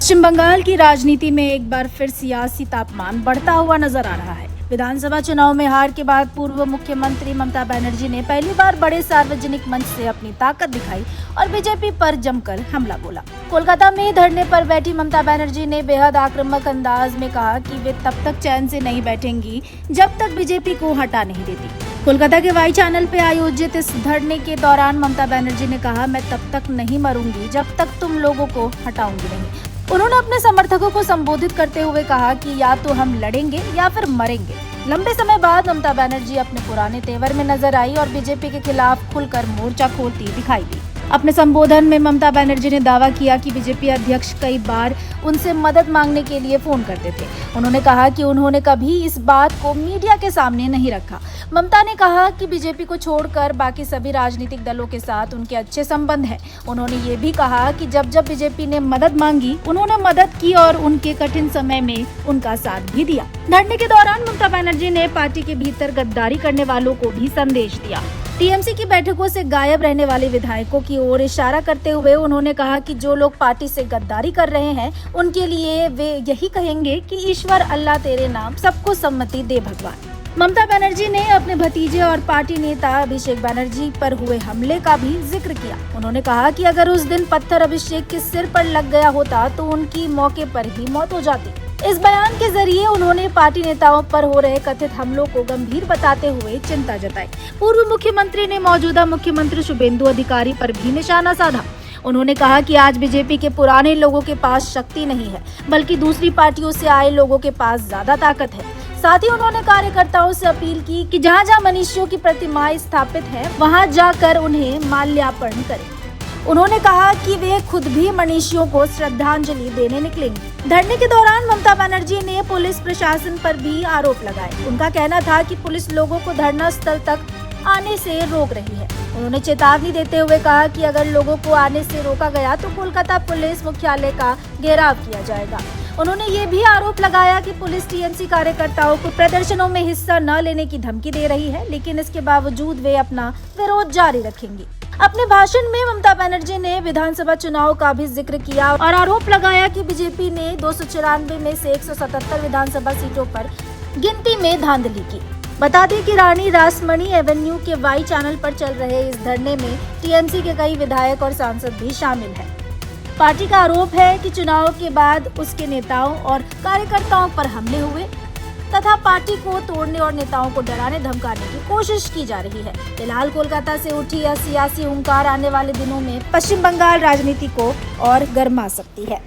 पश्चिम बंगाल की राजनीति में एक बार फिर सियासी तापमान बढ़ता हुआ नजर आ रहा है। विधानसभा चुनाव में हार के बाद पूर्व मुख्यमंत्री ममता बनर्जी ने पहली बार बड़े सार्वजनिक मंच से अपनी ताकत दिखाई और बीजेपी पर जमकर हमला बोला। कोलकाता में धरने पर बैठी ममता बनर्जी ने बेहद आक्रामक अंदाज में कहा कि वे तब तक चैन से नहीं बैठेंगी जब तक बीजेपी को हटा नहीं देती। कोलकाता के वाई चैनल पे आयोजित इस धरने के दौरान ममता बनर्जी ने कहा, मैं तब तक नहीं मरूंगी जब तक तुम लोगों को हटाऊंगी नहीं। उन्होंने अपने समर्थकों को संबोधित करते हुए कहा कि या तो हम लड़ेंगे या फिर मरेंगे। लंबे समय बाद ममता बनर्जी अपने पुराने तेवर में नजर आई और बीजेपी के खिलाफ खुलकर मोर्चा खोलती दिखाई दी। अपने संबोधन में ममता बनर्जी ने दावा किया कि बीजेपी अध्यक्ष कई बार उनसे मदद मांगने के लिए फोन करते थे। उन्होंने कहा कि उन्होंने कभी इस बात को मीडिया के सामने नहीं रखा। ममता ने कहा कि बीजेपी को छोड़कर बाकी सभी राजनीतिक दलों के साथ उनके अच्छे संबंध हैं। उन्होंने ये भी कहा कि जब जब बीजेपी ने मदद मांगी उन्होंने मदद की और उनके कठिन समय में उनका साथ भी दिया। धरने के दौरान ममता बनर्जी ने पार्टी के भीतर गद्दारी करने वालों को भी संदेश दिया। टीएमसी की बैठकों से गायब रहने वाले विधायकों की ओर इशारा करते हुए उन्होंने कहा कि जो लोग पार्टी से गद्दारी कर रहे हैं उनके लिए वे यही कहेंगे कि ईश्वर अल्लाह तेरे नाम सबको सम्मति दे भगवान। ममता बनर्जी ने अपने भतीजे और पार्टी नेता अभिषेक बनर्जी पर हुए हमले का भी जिक्र किया। उन्होंने कहा कि अगर उस दिन पत्थर अभिषेक के सिर पर लग गया होता तो उनकी मौके पर ही मौत हो जाती। इस बयान के जरिए उन्होंने पार्टी नेताओं पर हो रहे कथित हमलों को गंभीर बताते हुए चिंता जताई। पूर्व मुख्यमंत्री ने मौजूदा मुख्यमंत्री शुभेंदु अधिकारी पर भी निशाना साधा। उन्होंने कहा कि आज बीजेपी के पुराने लोगों के पास शक्ति नहीं है, बल्कि दूसरी पार्टियों से आए लोगों के पास ज्यादा ताकत है। साथ ही उन्होंने कार्यकर्ताओं से अपील की कि जहां जहां मनीषियों की प्रतिमाएं स्थापित है वहां जाकर उन्हें माल्यार्पण करें। उन्होंने कहा कि वे खुद भी मनीषियों को श्रद्धांजलि देने निकलेंगे। धरने के दौरान ममता बनर्जी ने पुलिस प्रशासन पर भी आरोप लगाए। उनका कहना था कि पुलिस लोगों को धरना स्थल तक आने से रोक रही है। उन्होंने चेतावनी देते हुए कहा कि अगर लोगों को आने से रोका गया तो कोलकाता पुलिस मुख्यालय का घेराव किया जाएगा। उन्होंने ये भी आरोप लगाया कि पुलिस टीएमसी कार्यकर्ताओं को प्रदर्शनों में हिस्सा न लेने की धमकी दे रही है, लेकिन इसके बावजूद वे अपना विरोध जारी रखेंगी। अपने भाषण में ममता बनर्जी ने विधानसभा चुनाव का भी जिक्र किया और आरोप लगाया कि बीजेपी ने 294 में से 177 विधानसभा सीटों पर गिनती में धांधली की। बता दें कि रानी रासमणी एवेन्यू के वाई चैनल पर चल रहे इस धरने में टीएमसी के कई विधायक और सांसद भी शामिल हैं। पार्टी का आरोप है कि चुनाव के बाद उसके नेताओं और कार्यकर्ताओं पर हमले हुए तथा पार्टी को तोड़ने और नेताओं को डराने धमकाने की कोशिश की जा रही है। फिलहाल कोलकाता से उठी यह सियासी हुंकार आने वाले दिनों में पश्चिम बंगाल राजनीति को और गर्मा सकती है।